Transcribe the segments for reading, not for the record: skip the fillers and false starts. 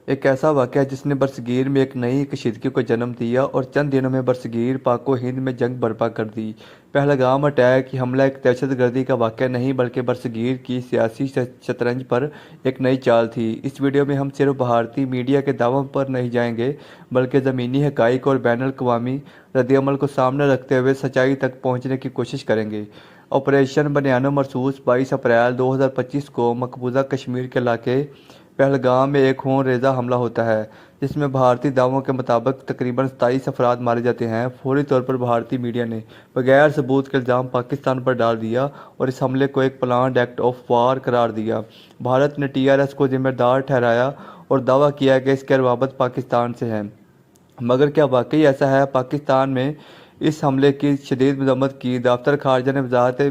ایک ایسا واقعہ جس نے برصغیر میں ایک نئی کشیدگی کو جنم دیا اور چند دنوں میں برصغیر پاک و ہند میں جنگ برپا کر دی۔ پہلگام اٹیک یہ حملہ ایک دہشت گردی کا واقعہ نہیں بلکہ برصغیر کی سیاسی شطرنج پر ایک نئی چال تھی۔ اس ویڈیو میں ہم صرف بھارتی میڈیا کے دعووں پر نہیں جائیں گے بلکہ زمینی حقائق اور بین الاقوامی رد عمل کو سامنے رکھتے ہوئے سچائی تک پہنچنے کی کوشش کریں گے۔ آپریشن بنیان مرصوص 22 اپریل 2025 کو مقبوضہ کشمیر کے علاقے پہلگام میں ایک خون ریزہ حملہ ہوتا ہے جس میں بھارتی دعووں کے مطابق تقریباً 27 افراد مارے جاتے ہیں۔ فوری طور پر بھارتی میڈیا نے بغیر ثبوت کے الزام پاکستان پر ڈال دیا اور اس حملے کو ایک پلانڈ ایکٹ آف وار قرار دیا۔ بھارت نے TRS کو ذمہ دار ٹھہرایا اور دعویٰ کیا کہ اس کے روابط پاکستان سے ہیں، مگر کیا واقعی ایسا ہے؟ پاکستان میں اس حملے کی شدید مذمت کی۔ دفتر خارجہ نے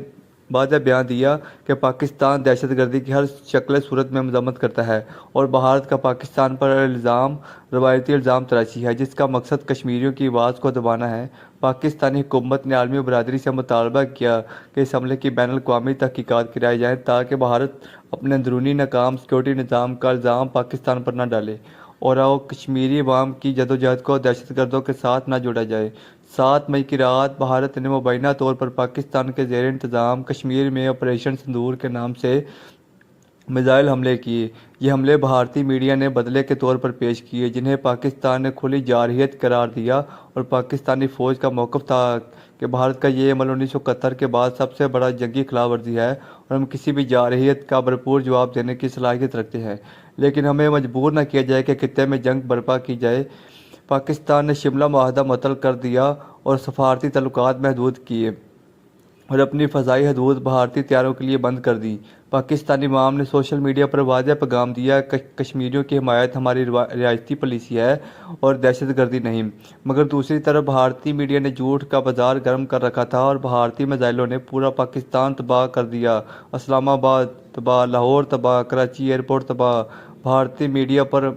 واضح بیان دیا کہ پاکستان دہشت گردی کی ہر شکل صورت میں مذمت کرتا ہے اور بھارت کا پاکستان پر الزام روایتی الزام تراشی ہے جس کا مقصد کشمیریوں کی آواز کو دبانا ہے۔ پاکستانی حکومت نے عالمی برادری سے مطالبہ کیا کہ اس حملے کی بین الاقوامی تحقیقات کرائی جائیں تاکہ بھارت اپنے اندرونی ناکام سیکورٹی نظام کا الزام پاکستان پر نہ ڈالے اور کشمیری عوام کی جدوجہد کو دہشت گردوں کے ساتھ نہ جوڑا جائے۔ 7 مئی کی رات بھارت نے مبینہ طور پر پاکستان کے زیر انتظام کشمیر میں آپریشن سندور کے نام سے میزائل حملے کیے۔ یہ حملے بھارتی میڈیا نے بدلے کے طور پر پیش کیے جنہیں پاکستان نے کھلی جارحیت قرار دیا اور پاکستانی فوج کا موقف تھا کہ بھارت کا یہ عمل 1971 کے بعد سب سے بڑا جنگی خلاف ورزی ہے اور ہم کسی بھی جارحیت کا بھرپور جواب دینے کی صلاحیت رکھتے ہیں، لیکن ہمیں مجبور نہ کیا جائے کہ خطے میں جنگ برپا کی جائے۔ پاکستان نے شملہ معاہدہ معطل کر دیا اور سفارتی تعلقات محدود کیے اور اپنی فضائی حدود بھارتی طیاروں کے لیے بند کر دی۔ پاکستانی عوام نے سوشل میڈیا پر واضح پیغام دیا کہ کشمیریوں کی حمایت ہماری ریاستی پالیسی ہے اور دہشت گردی نہیں، مگر دوسری طرف بھارتی میڈیا نے جھوٹ کا بازار گرم کر رکھا تھا اور بھارتی میزائلوں نے پورا پاکستان تباہ کر دیا۔ اسلام آباد تباہ، لاہور تباہ، کراچی ایئرپورٹ تباہ۔ بھارتی میڈیا پر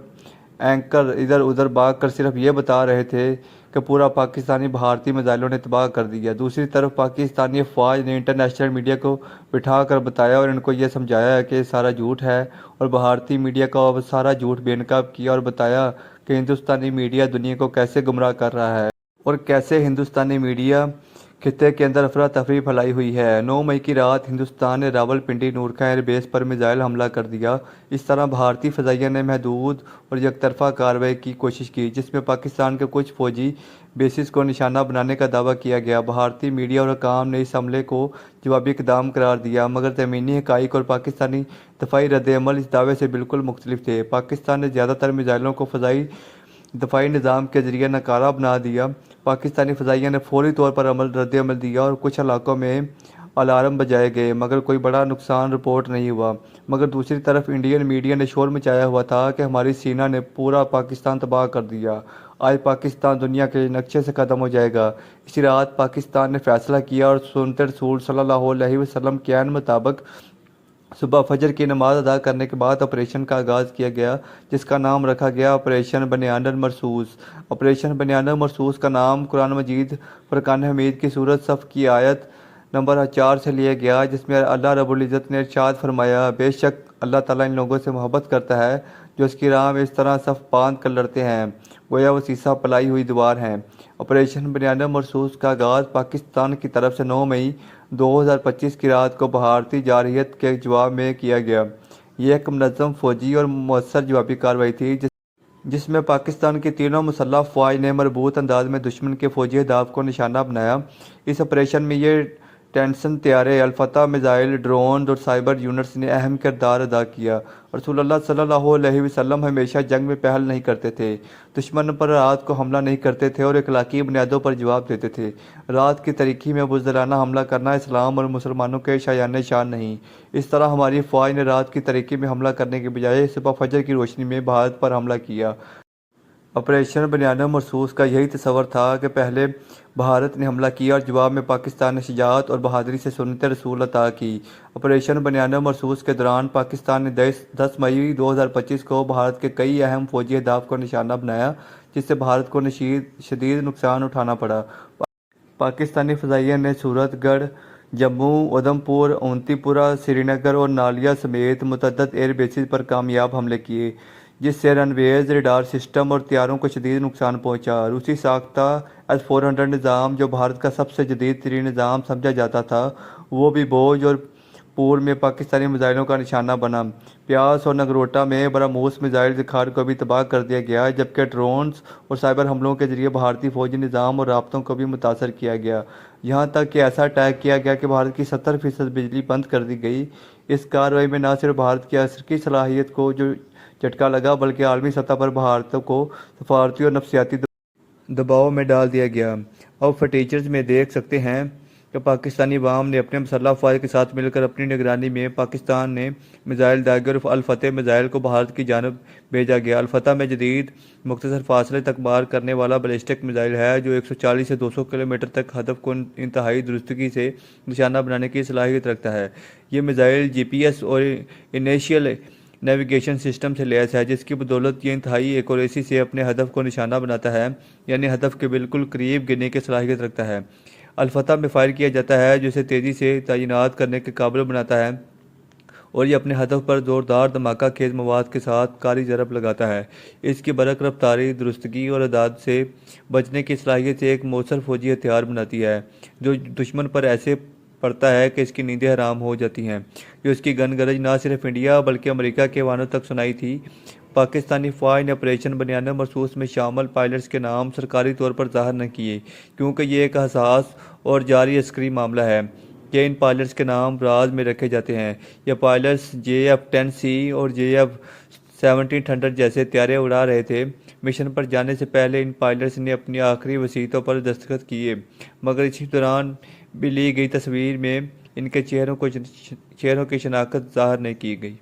اینکر ادھر ادھر بھاگ کر صرف یہ بتا رہے تھے کہ پورا پاکستانی بھارتی میزائلوں نے تباہ کر دیا۔ دوسری طرف پاکستانی افواج نے انٹرنیشنل میڈیا کو بٹھا کر بتایا اور ان کو یہ سمجھایا کہ یہ سارا جھوٹ ہے اور بھارتی میڈیا کا اب سارا جھوٹ بے نقاب کیا اور بتایا کہ ہندوستانی میڈیا دنیا کو کیسے گمراہ کر رہا ہے اور کیسے ہندوستانی میڈیا خطے کے اندر افراتفری پھیلائی ہوئی ہے۔ 9 مئی کی رات ہندوستان نے راولپنڈی نورکھا ایئر بیس پر میزائل حملہ کر دیا۔ اس طرح بھارتی فضائیہ نے محدود اور یک طرفہ کارروائی کی کوشش کی جس میں پاکستان کے کچھ فوجی بیسز کو نشانہ بنانے کا دعویٰ کیا گیا۔ بھارتی میڈیا اور حکام نے اس حملے کو جوابی اقدام قرار دیا، مگر زمینی حقائق اور پاکستانی دفاعی رد عمل اس دعوے سے بالکل مختلف تھے۔ پاکستان نے زیادہ تر میزائلوں کو فضائی دفاعی نظام کے ذریعے ناکارہ بنا دیا۔ پاکستانی فضائیہ نے فوری طور پر رد عمل دیا اور کچھ علاقوں میں الارم بجائے گئے مگر کوئی بڑا نقصان رپورٹ نہیں ہوا، مگر دوسری طرف انڈین میڈیا نے شور مچایا ہوا تھا کہ ہماری سینا نے پورا پاکستان تباہ کر دیا، آج پاکستان دنیا کے نقشے سے ختم ہو جائے گا۔ اسی رات پاکستان نے فیصلہ کیا اور سنت رسول صلی اللہ علیہ وسلم کے عین مطابق صبح فجر کی نماز ادا کرنے کے بعد آپریشن کا آغاز کیا گیا جس کا نام رکھا گیا آپریشن بنیان مرصوص۔ آپریشن بنیان مرصوص کا نام قرآن مجید فرقان حمید کی سورۃ صف کی آیت نمبر 4 سے لیا گیا جس میں اللہ رب العزت نے ارشاد فرمایا، بے شک اللہ تعالیٰ ان لوگوں سے محبت کرتا ہے جو اس کی راہ میں اس طرح صف باندھ کر لڑتے ہیں گویا وہ سیسہ پلائی ہوئی دیوار ہیں۔ آپریشن بنیان مرصوص کا آغاز پاکستان کی طرف سے 9 مئی 2025 کی رات کو بھارتی جارحیت کے جواب میں کیا گیا۔ یہ ایک منظم فوجی اور مؤثر جوابی کارروائی تھی جس میں پاکستان کی تینوں مسلح افواج نے مربوط انداز میں دشمن کے فوجی اہداف کو نشانہ بنایا۔ اس آپریشن میں یہ ٹینسن طیارے، الفتح میزائل، ڈرون اور سائبر یونٹس نے اہم کردار ادا کیا۔ رسول اللہ صلی اللہ علیہ وسلم ہمیشہ جنگ میں پہل نہیں کرتے تھے، دشمن پر رات کو حملہ نہیں کرتے تھے اور اخلاقی بنیادوں پر جواب دیتے تھے۔ رات کی تاریکی میں بزدلانہ حملہ کرنا اسلام اور مسلمانوں کے شایان شان نہیں۔ اس طرح ہماری افواج نے رات کی تاریکی میں حملہ کرنے کے بجائے صبح فجر کی روشنی میں بھارت پر حملہ کیا۔ آپریشن بنیان مرصوص کا یہی تصور تھا کہ پہلے بھارت نے حملہ کیا اور جواب میں پاکستان نے شجاعت اور بہادری سے سنت رسول عطا کی۔ آپریشن بنیان مرصوص کے دوران پاکستان نے 10 مئی 2025 کو بھارت کے کئی اہم فوجی اہداف کو نشانہ بنایا جس سے بھارت کو شدید نقصان اٹھانا پڑا۔ پاکستانی فضائیہ نے سورت گڑھ، جموں، ادھمپور، اونتی پورہ، سری نگر اور نالیا سمیت متعدد ایئر بیسز پر کامیاب حملے کیے۔ جس سے رن ویز، ریڈار سسٹم اور طیاروں کو شدید نقصان پہنچا۔ روسی ساختہ S-400 نظام، جو بھارت کا سب سے جدید ترین نظام سمجھا جاتا تھا، وہ بھی بوجھ اور پور میں پاکستانی میزائلوں کا نشانہ بنا۔ پیاس اور نگروٹا میں براموس میزائل ذخائر کو بھی تباہ کر دیا گیا، جبکہ ڈرونز اور سائبر حملوں کے ذریعے بھارتی فوجی نظام اور رابطوں کو بھی متاثر کیا گیا، یہاں تک کہ ایسا اٹیک کیا گیا کہ بھارت کی 70% بجلی بند کر دی گئی۔ اس کارروائی میں نہ صرف بھارت کی عسکری صلاحیت کو جو جھٹکا لگا، بلکہ عالمی سطح پر بھارت کو سفارتی اور نفسیاتی دباؤ میں ڈال دیا گیا۔ اب فوٹیجز میں دیکھ سکتے ہیں کہ پاکستانی عوام نے اپنے مسلح افواج کے ساتھ مل کر اپنی نگرانی میں پاکستان نے میزائل داغے اور الفتح میزائل کو بھارت کی جانب بھیجا گیا۔ الفتح میں جدید مختصر فاصلے تک مار کرنے والا بیلسٹک میزائل ہے، جو 140 سے 200 کلومیٹر تک ہدف کو انتہائی درستگی سے نشانہ بنانے کی صلاحیت رکھتا ہے۔ یہ میزائل GPS اور انیشیل نیویگیشن سسٹم سے لیس ہے، جس کی بدولت یہ انتہائی ایکوریسی سے اپنے ہدف کو نشانہ بناتا ہے، یعنی ہدف کے بالکل قریب گرنے کی صلاحیت رکھتا ہے۔ الفتح میں فائر کیا جاتا ہے، جو اسے تیزی سے تعینات کرنے کے قابل بناتا ہے، اور یہ اپنے ہدف پر زوردار دھماکہ خیز مواد کے ساتھ کاری ضرب لگاتا ہے۔ اس کی برق رفتاری، درستگی اور اعداد سے بچنے کی صلاحیت سے ایک مؤثر فوجی ہتھیار بناتی ہے، جو دشمن پر ایسے پڑتا ہے کہ اس کی نیندیں حرام ہو جاتی ہیں۔ جو اس کی گن گرج نہ صرف انڈیا بلکہ امریکہ کے وانوں تک سنائی تھی۔ پاکستانی فوج نے آپریشن بنیانہ مرصوص میں شامل پائلٹس کے نام سرکاری طور پر ظاہر نہ کیے، کیونکہ یہ ایک حساس اور جاری عسکری معاملہ ہے کہ ان پائلٹس کے نام راز میں رکھے جاتے ہیں۔ یہ پائلٹس JF-10C اور JF-17 تھنڈر جیسے طیارے اڑا رہے تھے۔ مشن پر جانے سے پہلے ان پائلٹس نے اپنی آخری وصیتوں پر دستخط کیے، مگر اسی دوران بھی لی گئی تصویر میں ان کے چہروں کی شناخت ظاہر نہیں کی گئی۔